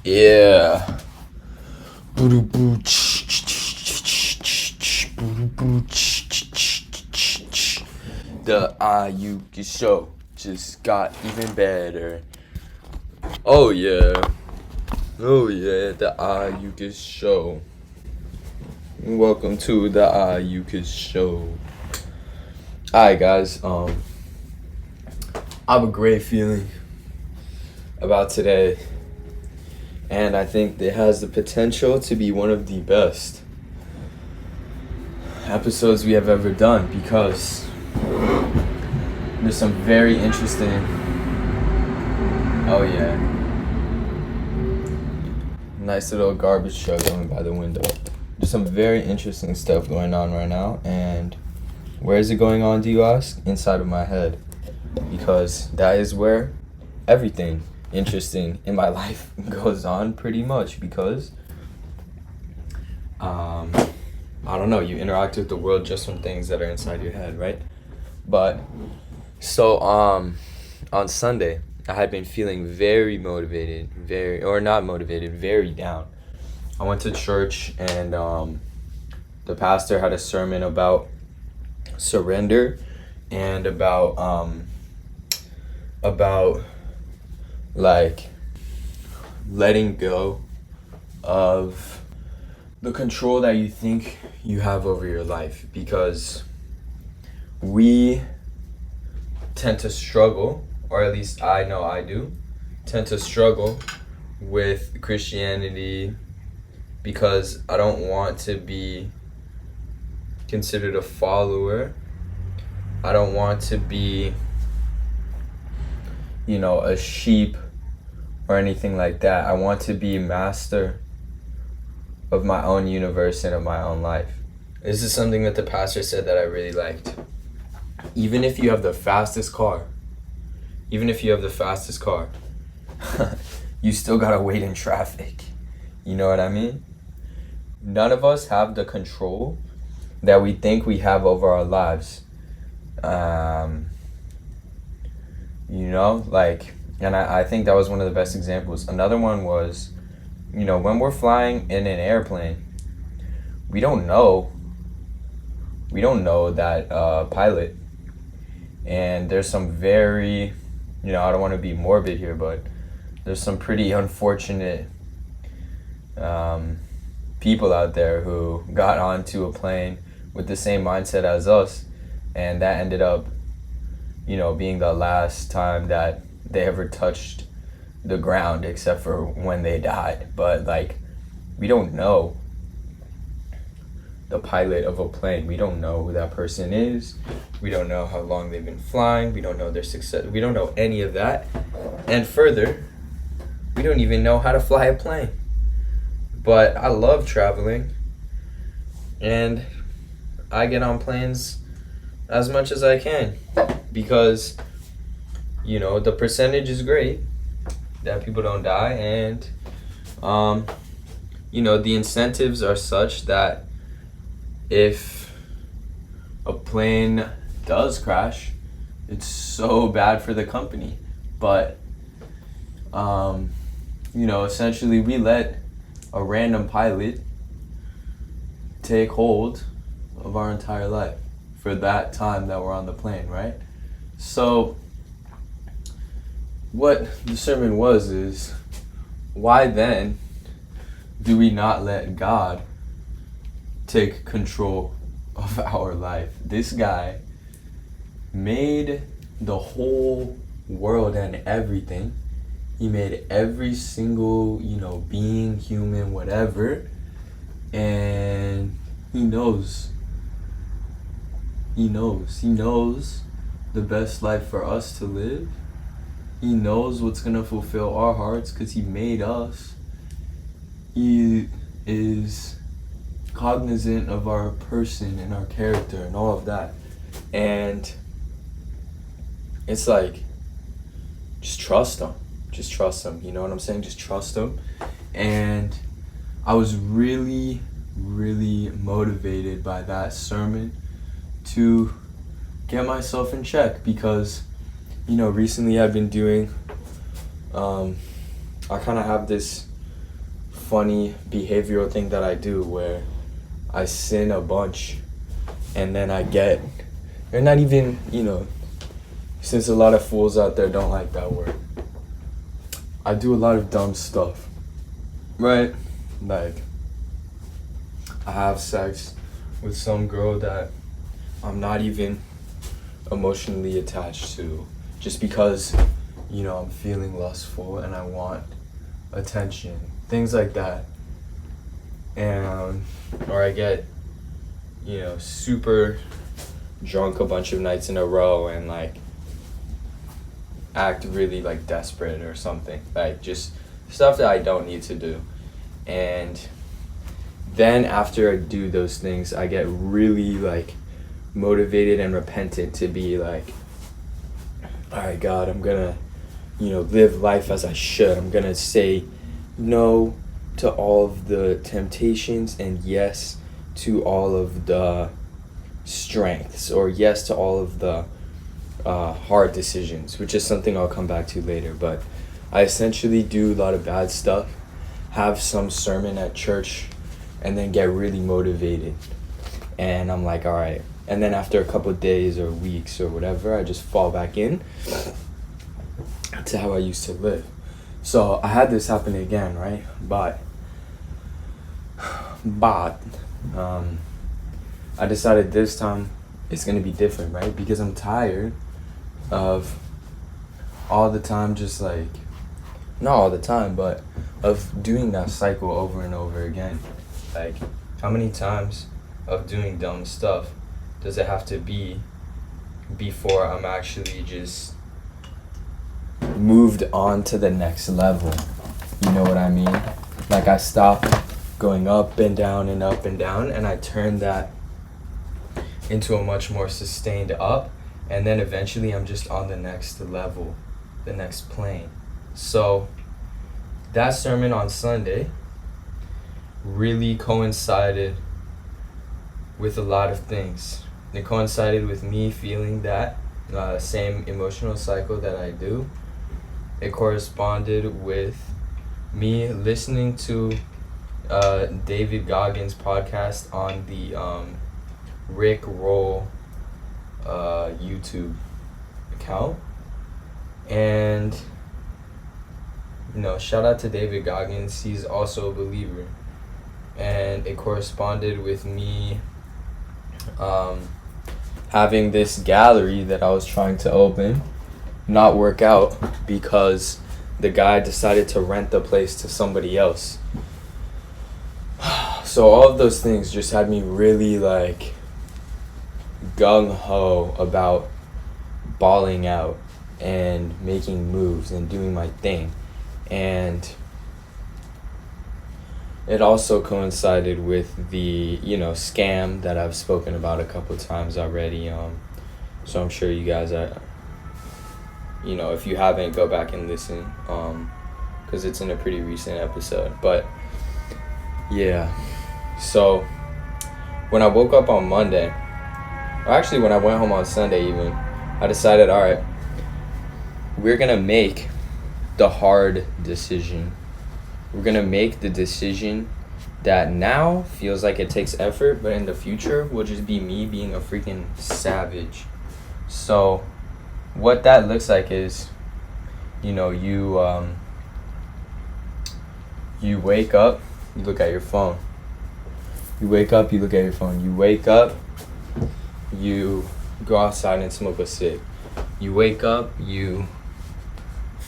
Yeah. The Ayuki show just got even better. Oh yeah. Oh yeah, the Ayuki show. Welcome to the Ayuki show. Alright guys, I have a great feeling about today. And I think it has the potential to be one of the best episodes we have ever done because there's some very interesting. Oh, yeah. Nice little garbage truck going by the window. There's some very interesting stuff going on right now. And where is it going on, do you ask? Inside of my head. Because that is where everything interesting in my life goes on pretty much because I don't know, you interact with the world just from things that are inside your head, right? But so on Sunday I had been feeling very motivated, very down. I went to church and the pastor had a sermon about surrender and about like letting go of the control that you think you have over your life, because we tend to struggle, or at least I know I do, tend to struggle with Christianity because I don't want to be considered a follower. I don't want to be, a sheep or anything like that. I want to be master of my own universe and of my own life. This is something that the pastor said that I really liked. Even if you have the fastest car, you still gotta wait in traffic. You know what I mean? None of us have the control that we think we have over our lives. And I think that was one of the best examples. Another one was, when we're flying in an airplane, we don't know that pilot. And there's some very, I don't want to be morbid here, but there's some pretty unfortunate people out there who got onto a plane with the same mindset as us, and that ended up being the last time that they ever touched the ground, except for when they died. But we don't know the pilot of a plane. We don't know who that person is. We don't know how long they've been flying. We don't know their success. We don't know any of that. And further, we don't even know how to fly a plane. But I love traveling, and I get on planes as much as I can because the percentage is great that people don't die, and the incentives are such that if a plane does crash, it's so bad for the company. But essentially we let a random pilot take hold of our entire life for that time that we're on the plane, right? So what the sermon was is, why then do we not let God take control of our life? This guy made the whole world and everything. He made every single, being, human, whatever, and he knows the best life for us to live. He knows what's gonna fulfill our hearts because he made us. He is cognizant of our person and our character and all of that. And it's just trust him. You know what I'm saying? Just trust him. And I was really, really motivated by that sermon to get myself in check because, recently I've been doing, I kind of have this funny behavioral thing that I do where I sin a bunch and then or not even, since a lot of fools out there don't like that word. I do a lot of dumb stuff, right? Like, I have sex with some girl that I'm not even emotionally attached to, just because, I'm feeling lustful and I want attention, things like that. And, or I get, super drunk a bunch of nights in a row and like act really like desperate or something, like just stuff that I don't need to do. And then after I do those things, I get really like motivated and repentant to be like, all right, God, I'm gonna, live life as I should. I'm gonna say no to all of the temptations and yes to all of the strengths, or yes to all of the hard decisions, which is something I'll come back to later. But I essentially do a lot of bad stuff, have some sermon at church, and then get really motivated. And I'm like, all right. And then after a couple of days or weeks or whatever, I just fall back in to how I used to live. So I had this happen again, right? But I decided this time it's going to be different, right? Because I'm tired of all the time, just like, not all the time, but of doing that cycle over and over again. Like, how many times of doing dumb stuff does it have to be before I'm actually just moved on to the next level? You know what I mean? Like, I stop going up and down and up and down, and I turn that into a much more sustained up, and then eventually I'm just on the next level, the next plane. So that sermon on Sunday really coincided with a lot of things. It coincided with me feeling that same emotional cycle that I do. It corresponded with me listening to David Goggins' podcast on the Rick Roll YouTube account. And shout out to David Goggins, he's also a believer. And it corresponded with me having this gallery that I was trying to open not work out because the guy decided to rent the place to somebody else. So all of those things just had me really like gung-ho about balling out and making moves and doing my thing. And it also coincided with the, scam that I've spoken about a couple times already. So I'm sure you guys are, if you haven't, go back and listen, because it's in a pretty recent episode. But yeah, so when I woke up on Monday, or actually when I went home on Sunday even, I decided, all right, we're gonna make the hard decision. We're gonna make the decision that now feels like it takes effort, but in the future will just be me being a freaking savage. So what that looks like is, you wake up, you look at your phone. You wake up, you look at your phone. You wake up, you go outside and smoke a cig. You wake up, you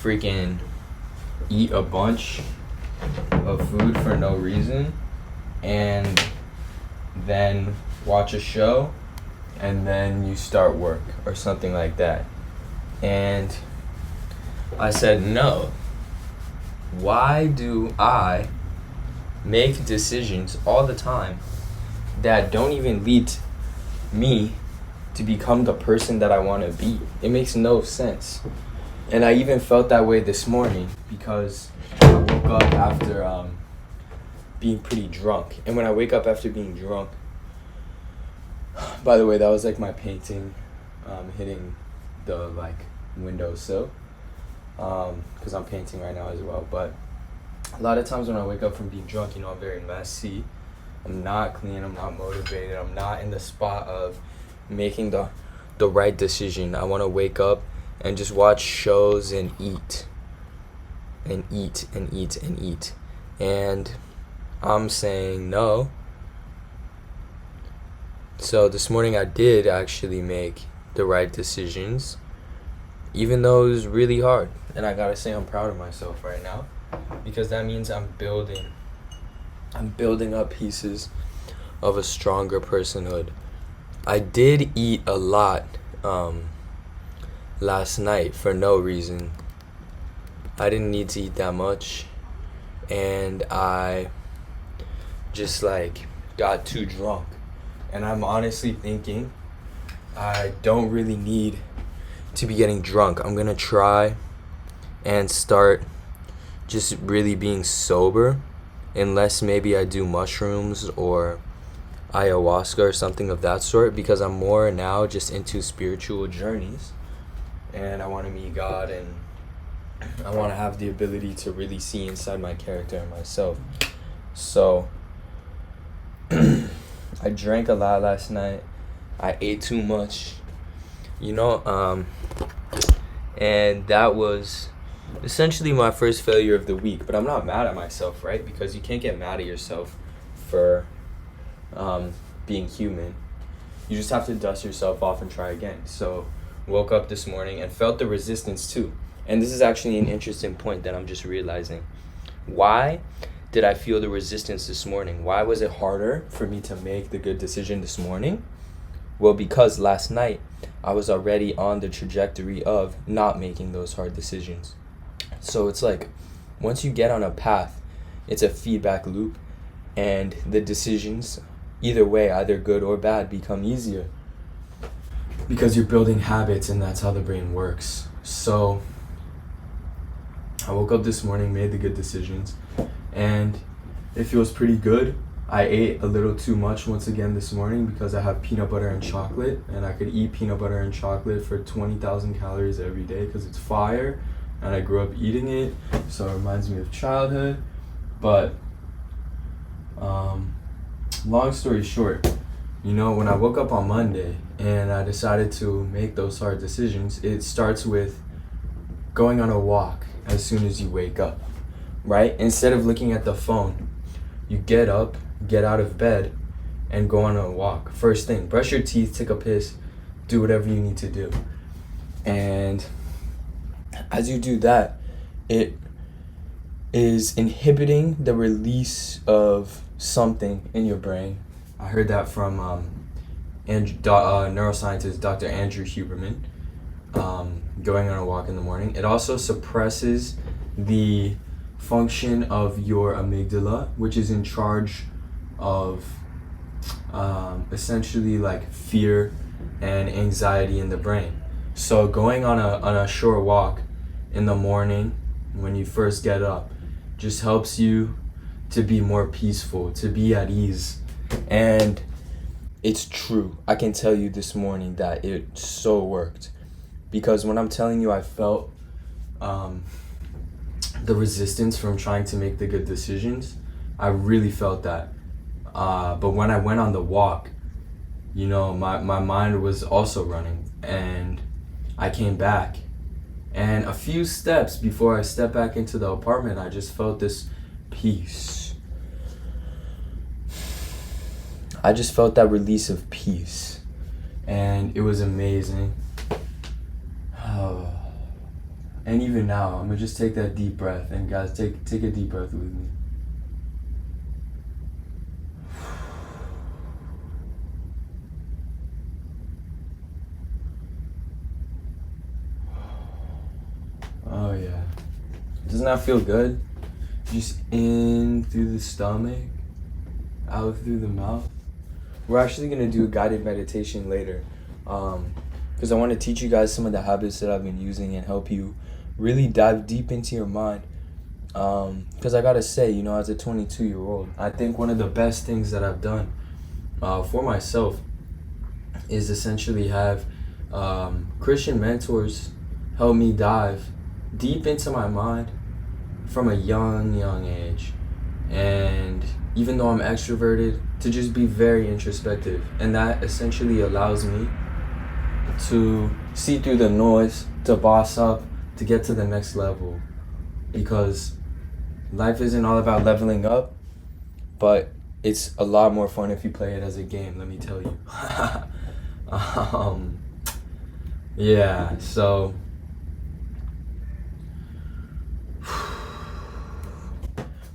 freaking eat a bunch of food for no reason, and then watch a show, and then you start work or something like that. And I said, no. Why do I make decisions all the time that don't even lead me to become the person that I want to be? It makes no sense. And I even felt that way this morning because I woke up after being pretty drunk. And when I wake up after being drunk, by the way, that was like my painting hitting the windowsill, because I'm painting right now as well. But A lot of times when I wake up from being drunk, I'm very messy. I'm not clean. I'm not motivated. I'm not in the spot of making the right decision. I want to wake up and just watch shows and eat. And eat and eat and eat. And I'm saying no. So this morning I did actually make the right decisions, even though it was really hard. And I gotta say I'm proud of myself right now, because that means I'm building up pieces of a stronger personhood. I did eat a lot last night for no reason. I didn't need to eat that much, and I just got too drunk. And I'm honestly thinking I don't really need to be getting drunk. I'm gonna try and start just really being sober, unless maybe I do mushrooms or ayahuasca or something of that sort, because I'm more now just into spiritual journeys, and I want to meet God, and I want to have the ability to really see inside my character and myself. So I drank a lot last night. I ate too much, and that was essentially my first failure of the week. But I'm not mad at myself, right? Because you can't get mad at yourself for being human. You just have to dust yourself off and try again. So woke up this morning and felt the resistance too. And this is actually an interesting point that I'm just realizing. Why did I feel the resistance this morning? Why was it harder for me to make the good decision this morning? Well, because last night I was already on the trajectory of not making those hard decisions. So it's like, once you get on a path, it's a feedback loop, and the decisions, either way, either good or bad, become easier because you're building habits, and that's how the brain works. So I woke up this morning, made the good decisions, and it feels pretty good. I ate a little too much once again this morning because I have peanut butter and chocolate, and I could eat peanut butter and chocolate for 20,000 calories every day because it's fire, and I grew up eating it, so it reminds me of childhood. But long story short, when I woke up on Monday and I decided to make those hard decisions, it starts with going on a walk as soon as you wake up, right? Instead of looking at the phone, you get up, get out of bed, and go on a walk. First thing, brush your teeth, take a piss, do whatever you need to do. And as you do that, it is inhibiting the release of something in your brain. I heard that from neuroscientist Dr. Andrew Huberman. Going on a walk in the morning. It also suppresses the function of your amygdala, which is in charge of essentially like fear and anxiety in the brain. So going on a short walk in the morning when you first get up just helps you to be more peaceful, to be at ease. And it's true. I can tell you this morning that it so worked. Because when I'm telling you I felt the resistance from trying to make the good decisions, I really felt that. But when I went on the walk, my mind was also running, and I came back. And a few steps before I stepped back into the apartment, I just felt this peace. I just felt that release of peace, and it was amazing. And even now, I'm gonna just take that deep breath, and guys, take a deep breath with me. Oh yeah, doesn't that feel good? Just in through the stomach, out through the mouth. We're actually gonna do a guided meditation later, because I want to teach you guys some of the habits that I've been using and help you really dive deep into your mind. Because I gotta say, as a 22-year-old, I think one of the best things that I've done for myself is essentially have Christian mentors help me dive deep into my mind from a young age. And even though I'm extroverted, to just be very introspective. And that essentially allows me to see through the noise, to boss up, to get to the next level. Because life isn't all about leveling up, but it's a lot more fun if you play it as a game, let me tell you. Yeah, so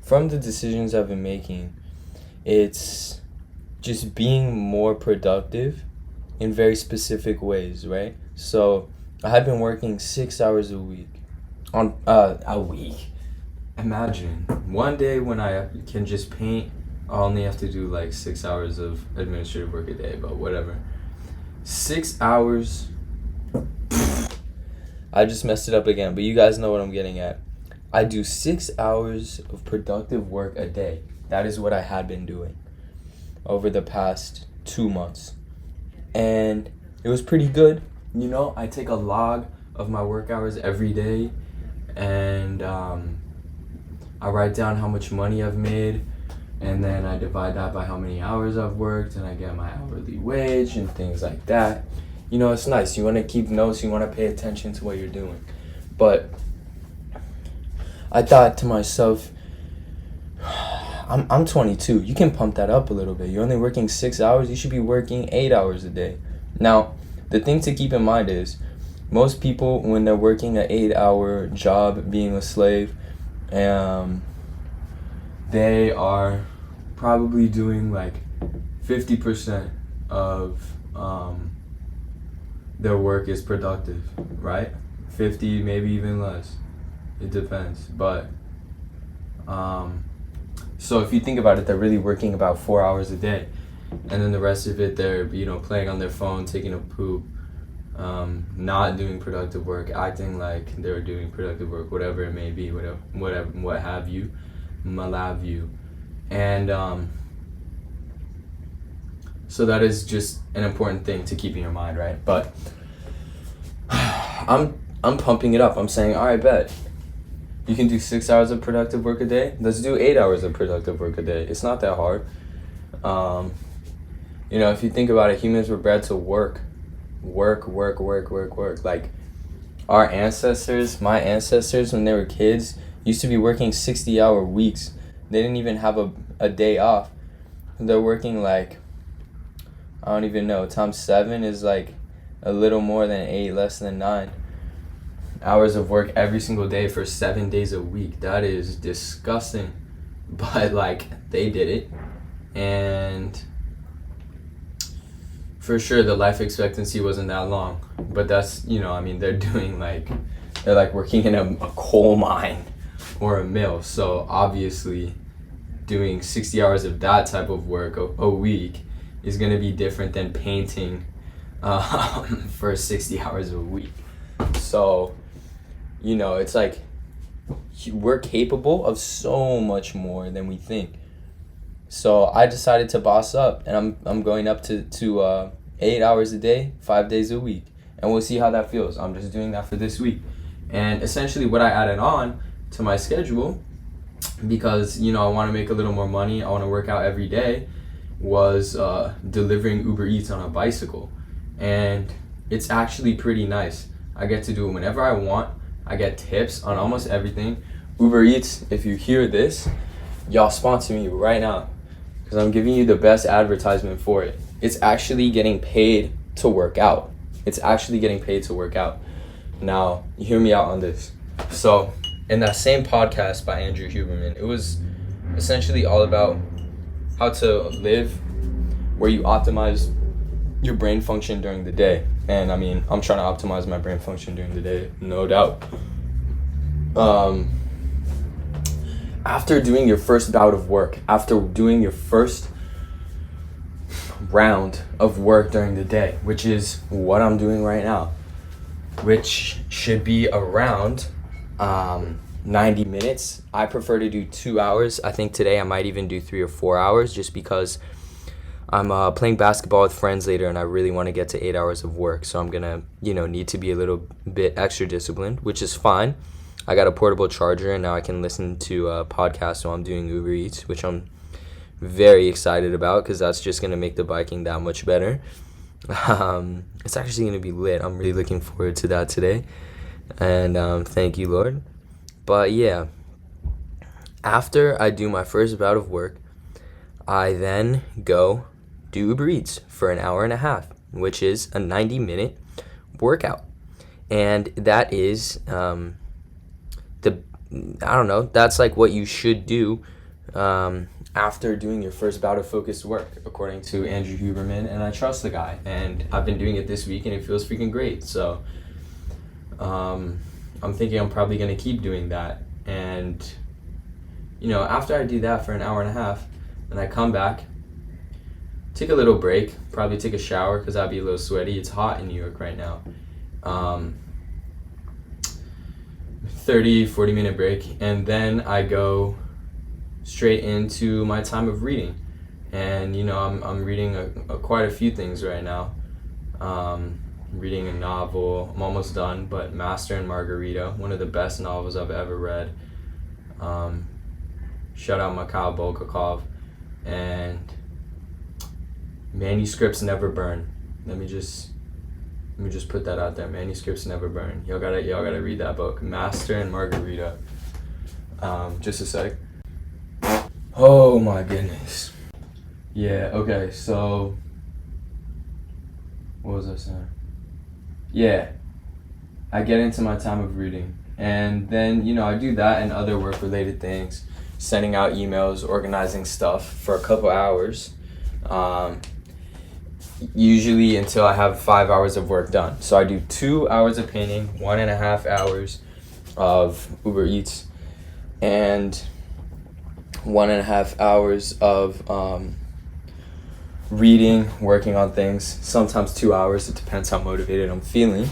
from the decisions I've been making, it's just being more productive in very specific ways, right? So I have been working 6 hours a week. On a week. Imagine one day when I can just paint, I only have to do like 6 hours of administrative work a day, but whatever. 6 hours. I just messed it up again, but you guys know what I'm getting at. I do 6 hours of productive work a day. That is what I had been doing over the past 2 months. And it was pretty good. You know, I take a log of my work hours every day, and I write down how much money I've made, and then I divide that by how many hours I've worked, and I get my hourly wage and things like that. You know, it's nice. You want to keep notes, you want to pay attention to what you're doing. But I thought to myself, I'm 22. You can pump that up a little bit. You're only working 6 hours. You should be working 8 hours a day. Now, the thing to keep in mind is most people, when they're working an 8-hour job, being a slave, they are probably doing like 50% of their work is productive, right? 50, maybe even less. It depends. But so if you think about it, they're really working about 4 hours a day, and then the rest of it they're, you know, playing on their phone, taking a poop, not doing productive work, acting like they're doing productive work, whatever it may be, what have you. And so that is just an important thing to keep in your mind, right? But I'm pumping it up. I'm saying, all right, bet. You can do 6 hours of productive work a day. Let's do 8 hours of productive work a day. It's not that hard. You know, if you think about it, humans were bred to work. Like our ancestors, my ancestors, when they were kids, used to be working 60-hour weeks. They didn't even have a day off. They're working like, I don't even know, times 7 is like a little more than 8, less than 9 hours of work every single day for 7 days a week. That is disgusting. But like, they did it. And for sure the life expectancy wasn't that long. But that's, you know, I mean, they're like working in a coal mine or a mill. So obviously doing 60 hours of that type of work a week is going to be different than painting for 60 hours a week. So, you know, it's like we're capable of so much more than we think. So I decided to boss up, and I'm going up to 8 hours a day, 5 days a week, and we'll see how that feels. I'm just doing that for this week. And essentially what I added on to my schedule, because, you know, I want to make a little more money, I want to work out every day, was delivering Uber Eats on a bicycle. And it's actually pretty nice. I get to do it whenever I want. I get tips on almost everything. Uber Eats, if you hear this, y'all sponsor me right now, because I'm giving you the best advertisement for it. It's actually getting paid to work out. Now, hear me out on this. So, in that same podcast by Andrew Huberman, it was essentially all about how to live where you optimize your brain function during the day. And I mean, I'm trying to optimize my brain function during the day, no doubt. After doing your first bout of work, after doing your first round of work during the day, which is what I'm doing right now, which should be around 90 minutes. I prefer to do 2 hours. I think today I might even do 3 or 4 hours, just because I'm playing basketball with friends later, and I really want to get to 8 hours of work. So I'm gonna, you know, need to be a little bit extra disciplined, which is fine. I got a portable charger, and now I can listen to podcasts while I'm doing Uber Eats, which I'm very excited about because that's just going to make the biking that much better. It's actually going to be lit. I'm really looking forward to that today. And thank you, Lord. But yeah, after I do my first bout of work, I then go do Uber Eats for an hour and a half, which is a 90-minute workout. And that is that's like what you should do after doing your first bout of focused work, according to Andrew Huberman, and I trust the guy. And I've been doing it this week, and it feels freaking great. So I'm thinking I'm probably going to keep doing that. And, after I do that for an hour and a half, then I come back, take a little break, probably take a shower because I'll be a little sweaty. It's hot in New York right now. 30-40 minute break, and then I go straight into my time of reading. And I'm reading quite a few things right now. I'm reading a novel. I'm almost done, but Master and Margarita, one of the best novels I've ever read. Shout out Mikhail Bulgakov. And manuscripts never burn. Let me just put that out there. Manuscripts never burn. Y'all gotta read that book, Master and Margarita. Just a sec. Oh my goodness. Yeah. Okay. So, what was I saying? Yeah, I get into my time of reading, and then I do that and other work-related things, sending out emails, organizing stuff for a couple hours. Usually until I have 5 hours of work done. So I do 2 hours of painting, 1.5 hours of Uber Eats, and 1.5 hours of reading, working on things, sometimes 2 hours. It depends how motivated I'm feeling.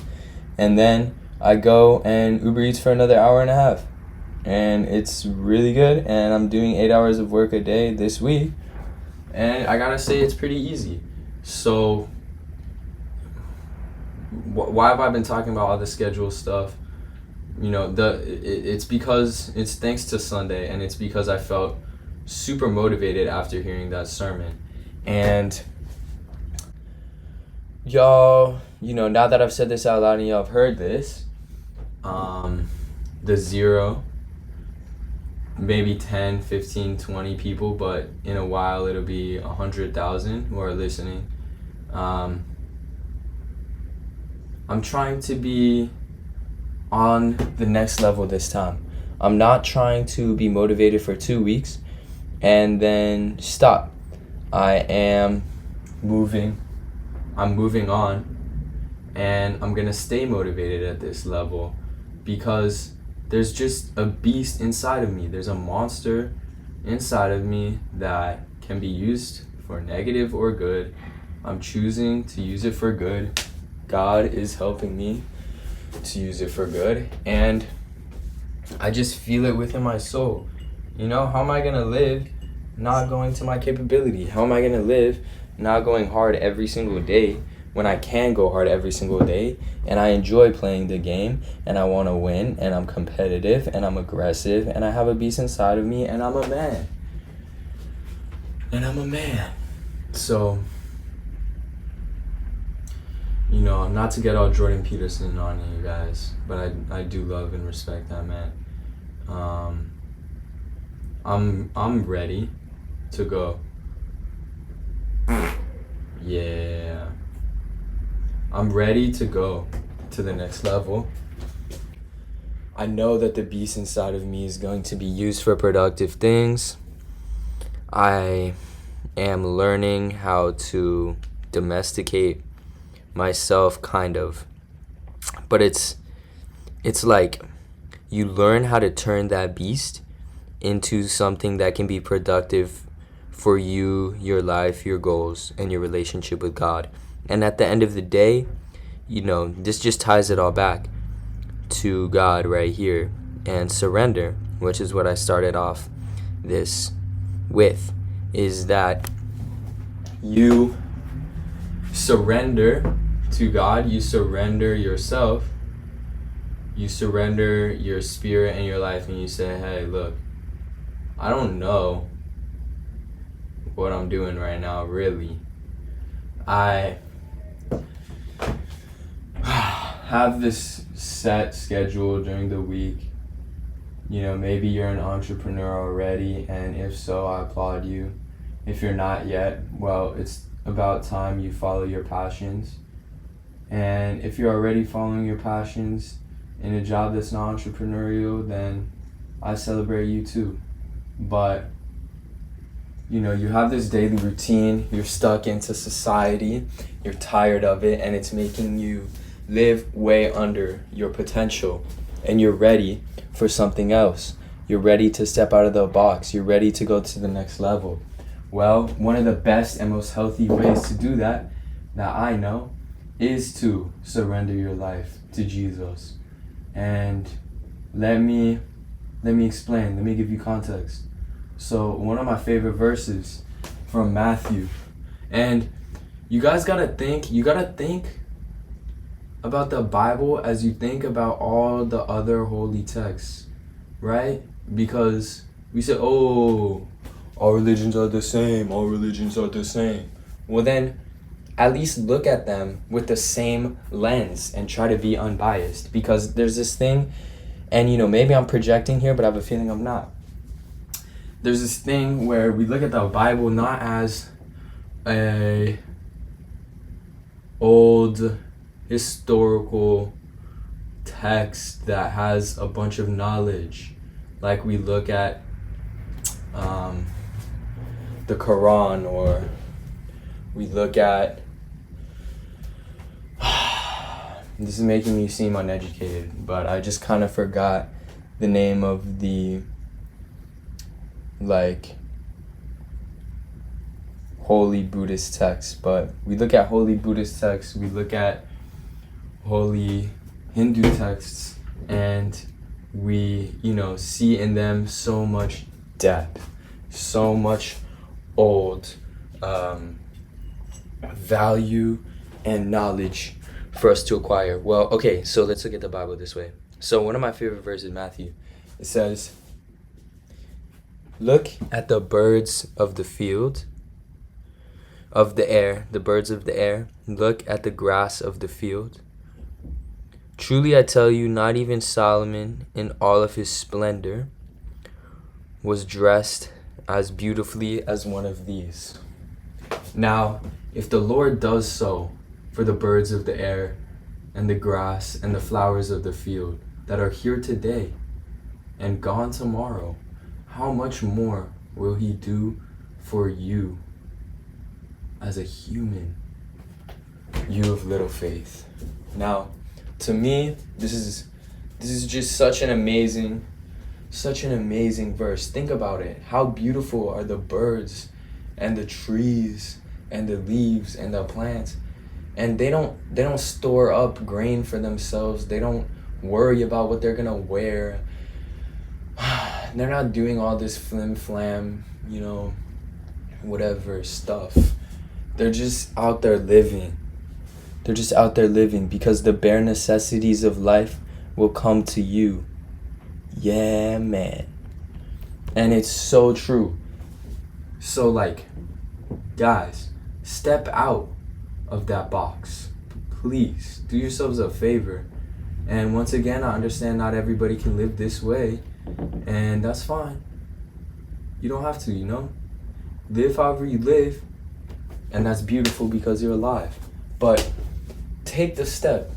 And then I go and Uber Eats for another hour and a half. And it's really good. And I'm doing 8 hours of work a day this week. And I gotta say, it's pretty easy. So, why have I been talking about all the schedule stuff? It's because it's thanks to Sunday, and it's because I felt super motivated after hearing that sermon. And y'all, now that I've said this out loud and y'all have heard this, the 0, maybe 10, 15, 20 people, but in a while it'll be 100,000 who are listening. I'm trying to be on the next level this time. I'm not trying to be motivated for 2 weeks and then stop. I'm moving on, and I'm gonna stay motivated at this level because there's just a beast inside of me. There's a monster inside of me that can be used for negative or good. I'm choosing to use it for good. God is helping me to use it for good, and I just feel it within my soul. How am I gonna live not going to my capability? How am I gonna live not going hard every single day when I can go hard every single day, and I enjoy playing the game, and I want to win, and I'm competitive, and I'm aggressive, and I have a beast inside of me, and I'm a man. So, not to get all Jordan Peterson on you guys, but I do love and respect that man. I'm ready to go. Yeah. I'm ready to go to the next level. I know that the beast inside of me is going to be used for productive things. I am learning how to domesticate myself, kind of. But it's like you learn how to turn that beast into something that can be productive for you, your life, your goals, and your relationship with God. And at the end of the day, this just ties it all back to God right here, and surrender, which is what I started off this with, is that you surrender to God, you surrender yourself, you surrender your spirit and your life and you say, hey, look, I don't know what I'm doing right now, really. I have this set schedule during the week. You know, maybe you're an entrepreneur already, and if so, I applaud you. If you're not yet, well, it's about time you follow your passions. And if you're already following your passions in a job that's not entrepreneurial, then I celebrate you too. But, you know, you have this daily routine, you're stuck into society, you're tired of it, and it's making you live way under your potential, and you're ready for something else. You're ready to step out of the box. You're ready to go to the next level. Well, one of the best and most healthy ways to do that I know, is to surrender your life to Jesus. And let me explain, let me give you context. So one of my favorite verses from Matthew, and you gotta think about the Bible as you think about all the other holy texts, right? Because we say, oh, all religions are the same, Well then, at least look at them with the same lens and try to be unbiased. Because there's this thing, and you know, maybe I'm projecting here, but I have a feeling I'm not. There's this thing where we look at the Bible not as a old historical text that has a bunch of knowledge, like we look at the Quran, or we look at this is making me seem uneducated, but I just kind of forgot the name of the holy Buddhist text. But we look at holy Buddhist texts, we look at holy Hindu texts, and we, you know, see in them so much depth, so much old value and knowledge for us to acquire. Well, okay, so let's look at the Bible this way. So one of my favorite verses, Matthew, it says, look at the birds of the field, of the air, the birds of the air. Look at the grass of the field. Truly I tell you, not even Solomon in all of his splendor was dressed as beautifully as one of these. Now, if the Lord does so for the birds of the air and the grass and the flowers of the field that are here today and gone tomorrow, how much more will he do for you as a human, you of little faith? Now, to me, this is just such an amazing verse. Think about it. How beautiful are the birds and the trees and the leaves and the plants. And they don't store up grain for themselves. They don't worry about what they're gonna wear. They're not doing all this flim flam, you know, whatever stuff. They're just out there living. They're just out there living because the bare necessities of life will come to you. Yeah, man. And it's so true. So guys, step out of that box. Please do yourselves a favor. And once again, I understand not everybody can live this way, and that's fine. You don't have to, you know? Live however you live, and that's beautiful because you're alive. But take the step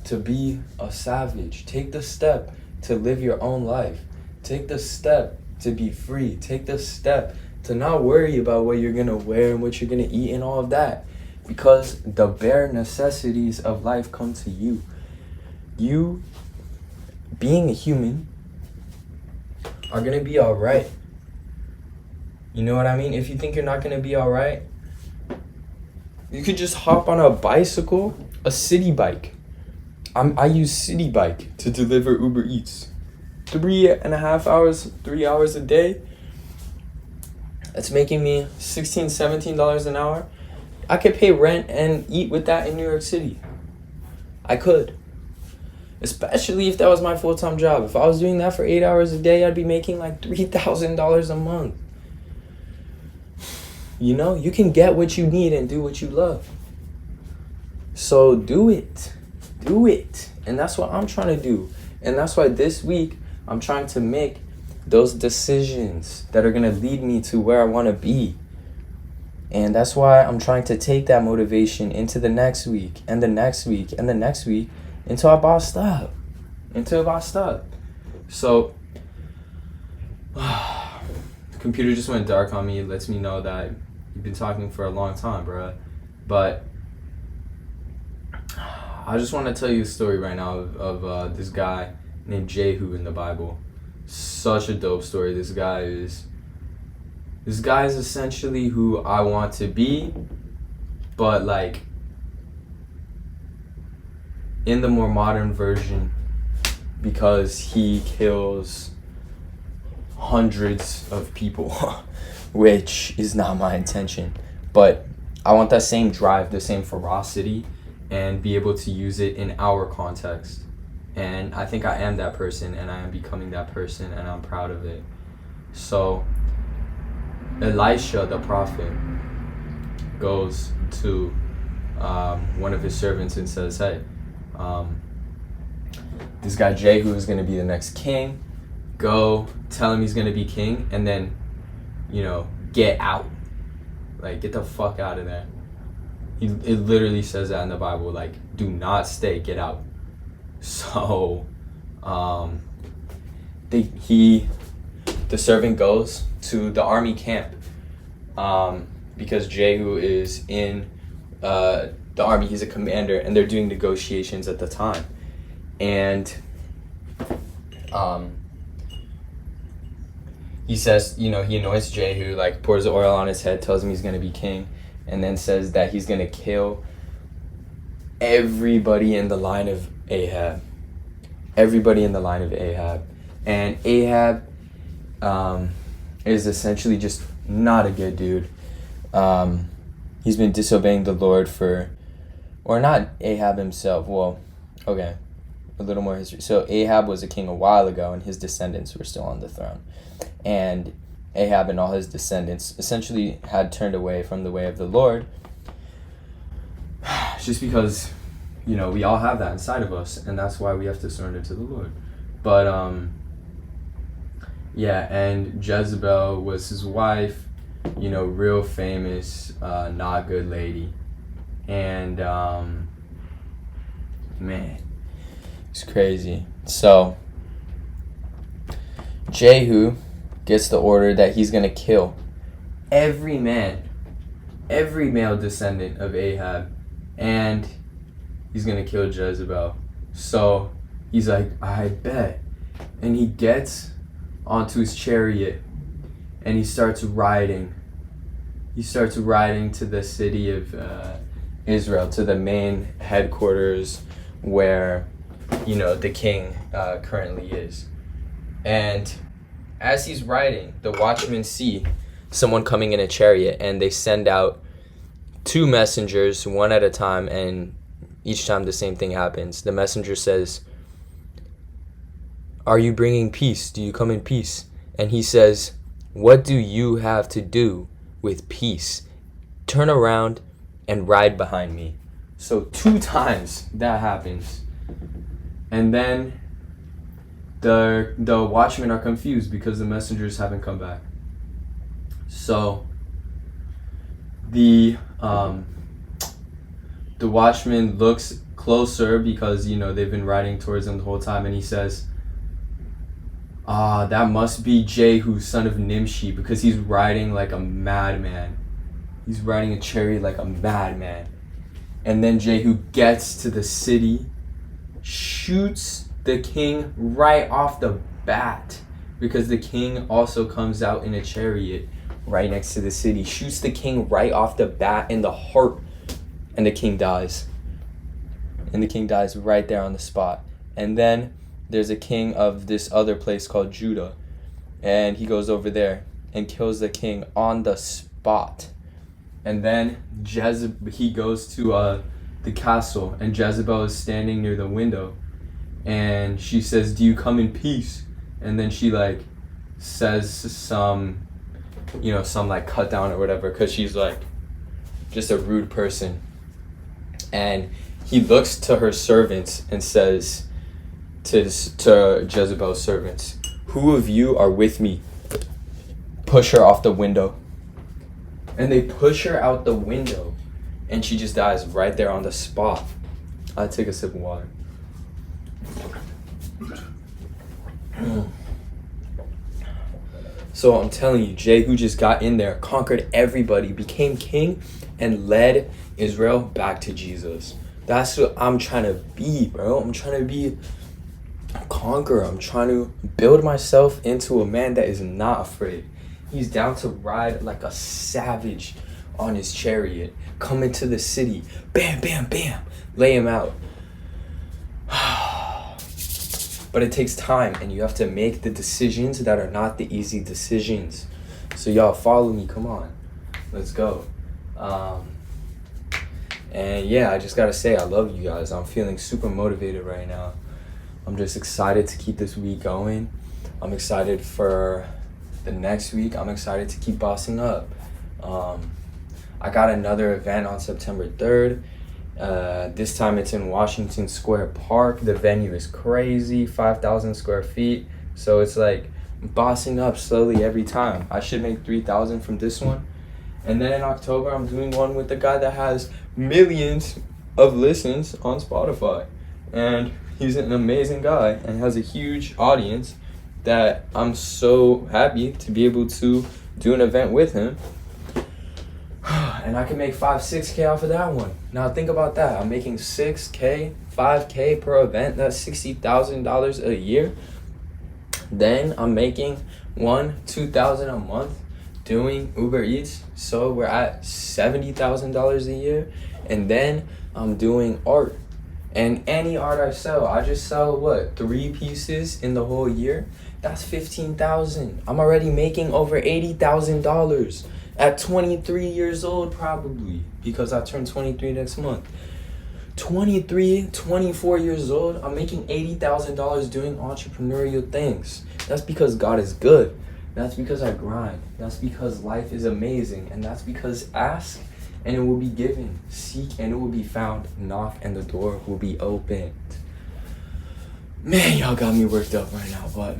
to be a savage. Take the step to live your own life. Take the step to be free. Take the step to not worry about what you're gonna wear and what you're gonna eat and all of that, because the bare necessities of life come to you. You, being a human, are gonna be all right. You know what I mean? If you think you're not gonna be all right, you could just hop on a bicycle, a city bike. I use City Bike to deliver Uber Eats. 3.5 hours, 3 hours a day. That's making me $16, $17 an hour. I could pay rent and eat with that in New York City. I could. Especially if that was my full-time job. If I was doing that for 8 hours a day, I'd be making like $3,000 a month. You know, you can get what you need and do what you love. So do it. Do it. And that's what I'm trying to do. And that's why this week I'm trying to make those decisions that are going to lead me to where I want to be. And that's why I'm trying to take that motivation into the next week and the next week and the next week until I bossed up. So, the computer just went dark on me. It lets me know that you've been talking for a long time, bruh. But I just want to tell you a story right now of this guy named Jehu in the Bible. Such a dope story. This guy is essentially who I want to be, but like in the more modern version, because he kills hundreds of people, which is not my intention. But I want that same drive, the same ferocity, and be able to use it in our context. And I think I am that person, and I am becoming that person, and I'm proud of it. So Elisha, the prophet, goes to one of his servants and says, hey, this guy Jehu is going to be the next king. Go tell him he's going to be king, and then, get out. Like, get the fuck out of there. It literally says that in the Bible, like, do not stay, get out. So, the servant goes to the army camp, because Jehu is in the army. He's a commander, and they're doing negotiations at the time. And he says, he anoints Jehu, like pours the oil on his head, tells him he's going to be king, and then says that he's going to kill everybody in the line of Ahab. And Ahab is essentially just not a good dude. He's been disobeying the Lord or not Ahab himself. Well, okay, a little more history. So Ahab was a king a while ago, and his descendants were still on the throne. And Ahab and all his descendants essentially had turned away from the way of the Lord, just because, we all have that inside of us, and that's why we have to surrender to the Lord. But, and Jezebel was his wife, real famous, not good lady. And, man, it's crazy. So, Jehu gets the order that he's going to kill every male descendant of Ahab, and he's going to kill Jezebel. So he's like, I bet. And he gets onto his chariot, and he starts riding. He starts riding to the city of Israel, to the main headquarters where, the king currently is. And as he's riding, the watchmen see someone coming in a chariot, and they send out 2 messengers, one at a time, and each time the same thing happens. The messenger says, "Are you bringing peace? Do you come in peace?" And he says, "What do you have to do with peace? Turn around and ride behind me." So 2 times that happens. And then the watchmen are confused because the messengers haven't come back. So the watchman looks closer because they've been riding towards him the whole time, and he says, that must be Jehu, son of Nimshi, because he's riding like a madman. He's riding a chariot like a madman. And then Jehu gets to the city, shoots the king right off the bat, because the king also comes out in a chariot right next to the city, shoots the king right off the bat in the heart, and the king dies. And the king dies right there on the spot. And then there's a king of this other place called Judah, and he goes over there and kills the king on the spot. And then he goes to the castle, and Jezebel is standing near the window, and she says, "Do you come in peace?" And then she like says some, some like cut down or whatever, because she's like just a rude person. And he looks to her servants and says to Jezebel's servants, "Who of you are with me? Push her off the window." And they push her out the window, and she just dies right there on the spot. I take a sip of water. So I'm telling you, Jehu just got in there, conquered everybody, became king, and led Israel back to Jesus. That's what I'm trying to be, bro. I'm trying to be a conqueror. I'm trying to build myself into a man that is not afraid. He's down to ride like a savage on his chariot, come into the city, bam, bam, bam, lay him out. But it takes time, and you have to make the decisions that are not the easy decisions. So y'all follow me, come on, let's go. And yeah, I just gotta say I love you guys. I'm feeling super motivated right now. I'm just excited to keep this week going. I'm excited for the next week. I'm excited to keep bossing up. I got another event on September 3rd. This time it's in Washington Square Park. The venue is crazy, 5,000 square feet. So it's like bossing up slowly every time. I should make 3,000 from this one. And then in October, I'm doing one with a guy that has millions of listens on Spotify. And he's an amazing guy and has a huge audience that I'm so happy to be able to do an event with him. And I can make 5-6K off of that one. Now think about that. I'm making 6K, 5K per event. That's $60,000 a year. Then I'm making $2,000 a month doing Uber Eats. So we're at $70,000 a year. And then I'm doing art. And any art I sell, I just sell 3 pieces in the whole year? That's $15,000. I'm already making over $80,000 at 23 years old, probably, because I turn 23 next month. 23, 24 years old, I'm making $80,000 doing entrepreneurial things. That's because God is good. That's because I grind. That's because life is amazing. And that's because ask and it will be given. Seek and it will be found. Knock and the door will be opened. Man, y'all got me worked up right now, but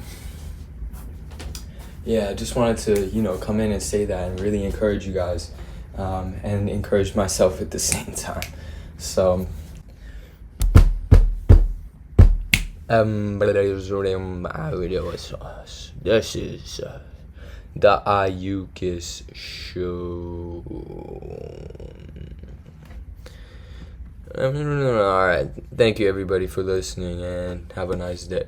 yeah, I just wanted to, come in and say that and really encourage you guys, and encourage myself at the same time. So, this is the Ayukis Show. Alright, thank you everybody for listening, and have a nice day.